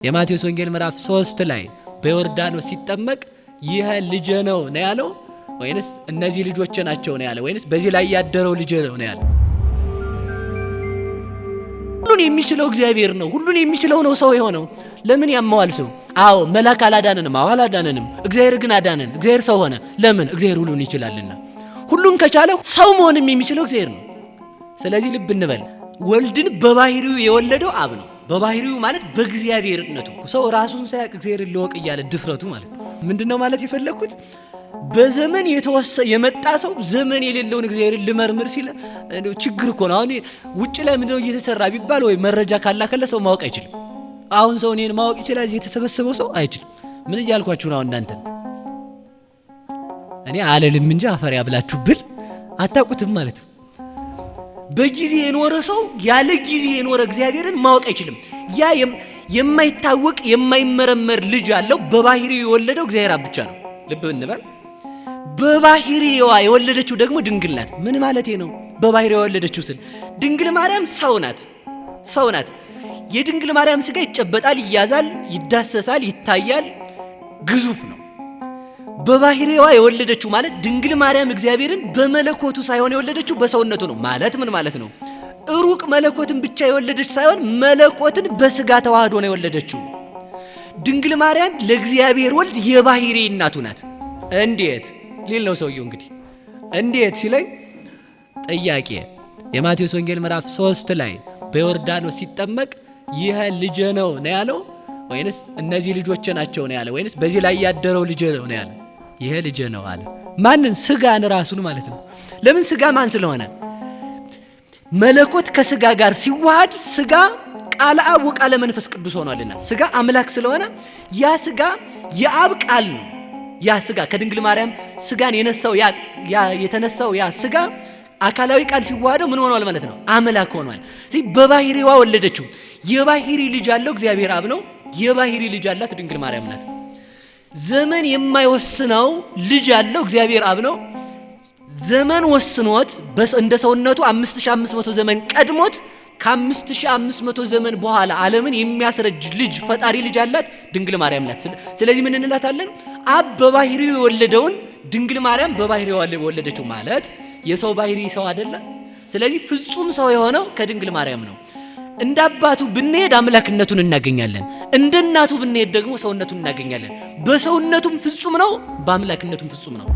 የማቴዎስ ወንጌል ምዕራፍ 3 ላይ በዮርዳኖስ ሲጠመቅ ይህ ልጅ ነው ያለው ወይንስ እነዚህ ልጆች ናቸው ነው ያለው ወይንስ በዚህ ላይ ያደረው ልጅ ነው ያለው? ሁሉን የሚችለው እግዚአብሔር ነው። ሁሉን የሚችለው ነው ሰው የሆነው። ለምን ያማዋል ሰው? አዎ መልአክ አላዳነንም፣ አላዳነንም። እግዚአብሔር ግን አዳነን። እግዚአብሔር ሰው ሆነ። ለምን? እግዚአብሔር ሁሉን ይችላልና። ሁሉን ከቻለ ሰው መሆንም የሚችለው እግዚአብሔር ነው። ስለዚህ ልብ እንበል። ወልድን በባህሪው የወለደው አብ ነው። በባህሪው ማለት በእግዚአብሔርነቱ። ሰው ራሱን ሳያውቅ እግዚአብሔርን ለወቅ እያለ ድፍረቱ ማለት ነው። ምንድነው ማለት የፈለኩት? በዘመን የመጣ ሰው ዘመን የሌለውን እግዚአብሔርን ልመርምር ሲል ችግር እኮ ነው። አሁን ውጭ ላይ ምንድነው እየተሰራ ቢባል ወይ መረጃ ካላከለ ሰው ማወቅ አይችልም። አሁን ሰው እኔን ማወቅ ይችላል፣ እዚህ የተሰበሰበው ሰው አይችልም። ምን እያልኳችሁ ነው? እናንተ እኔ አለልም እንጂ አፈር ያብላችሁ ብል አታውቁትም ማለት ነው። በጊዜ የኖረ ሰው ያለ ጊዜ የኖረ እግዚአብሔርን ማወቅ አይችልም። ያ የማይታወቅ የማይመረመር ልጅ ያለው በባህሪው የወለደው እግዚአብሔር ብቻ ነው። ልብ እንበል። በባህሪዋ የወለደችው ደግሞ ድንግል ናት። ምን ማለቴ ነው? በባህሪዋ የወለደችው ስል ድንግል ማርያም ሰው ናት። ሰው ናት። የድንግል ማርያም ስጋ ይጨበጣል፣ ይያዛል፣ ይዳሰሳል፣ ይታያል፣ ግዙፍ ነው። በባህሪዋ የወለደችው ማለት ድንግል ማርያም እግዚአብሔርን በመለኮቱ ሳይሆን የወለደችው በሰውነቱ ነው። ማለት ምን ማለት ነው? ሩቅ መለኮትን ብቻ የወለደች ሳይሆን መለኮትን በስጋ ተዋህዶ ነው የወለደችው። ድንግል ማርያም ለእግዚአብሔር ወልድ የባህሪ እናቱ ናት። እንዴት ሊል ነው ሰውየው። እንግዲህ እንዴት ሲለኝ ጥያቄ የማቴዎስ ወንጌል ምዕራፍ 3 ላይ በዮርዳኖስ ሲጠመቅ ይህ ልጅ ነው ያለው ወይንስ እነዚህ ልጆች ናቸው ነው ያለው ወይንስ በዚህ ላይ ያደረው ልጅ ነው ያለው? ይሄ ልጅ ነው አለ። ማንን? ስጋን ራሱን ማለት ነው። ለምን? ስጋ ማን ስለሆነ? መለኮት ከስጋ ጋር ሲዋሃድ ስጋ ቃለ አብ ወቃለ መንፈስ ቅዱስ ሆኗልና ስጋ አምላክ ስለሆነ ያ ስጋ የአብ ቃል ነው። ያ ስጋ ከድንግል ማርያም ስጋን የተነሳው ያ ስጋ አካላዊ ቃል ሲዋሃደው ምን ሆኗል ማለት ነው? አምላክ ሆኗል። ስለዚህ በባህሪዋ ወለደችው። የባህሪ ልጅ ያለው እግዚአብሔር አብ ነው። የባህሪ ልጅ ያላት ድንግል ማርያም ናት። ዘመን የማይወስነው ልጅ ያለው እግዚአብሔር አብ ነው። ዘመን ወስኖት እንደ ሰውነቱ 5500 ዘመን ቀድሞት ከ5500 ዘመን በኋላ ዓለምን የሚያስረጅ ልጅ ፈጣሪ ልጅ ያላት ድንግል ማርያም ናት። ስለዚህ ምን እንላታለን? አብ በባህሪው የወለደውን ድንግል ማርያም በባህሪው የወለደችው ማለት የሰው ባህሪ ሰው አይደለ? ስለዚህ ፍጹም ሰው የሆነው ከድንግል ማርያም ነው። እንደ አባቱ ብንሄድ አምላክነቱን እናገኛለን። እንደ እናቱ ብንሄድ ደግሞ ሰውነቱን እናገኛለን። በሰውነቱም ፍጹም ነው፣ በአምላክነቱም ፍጹም ነው።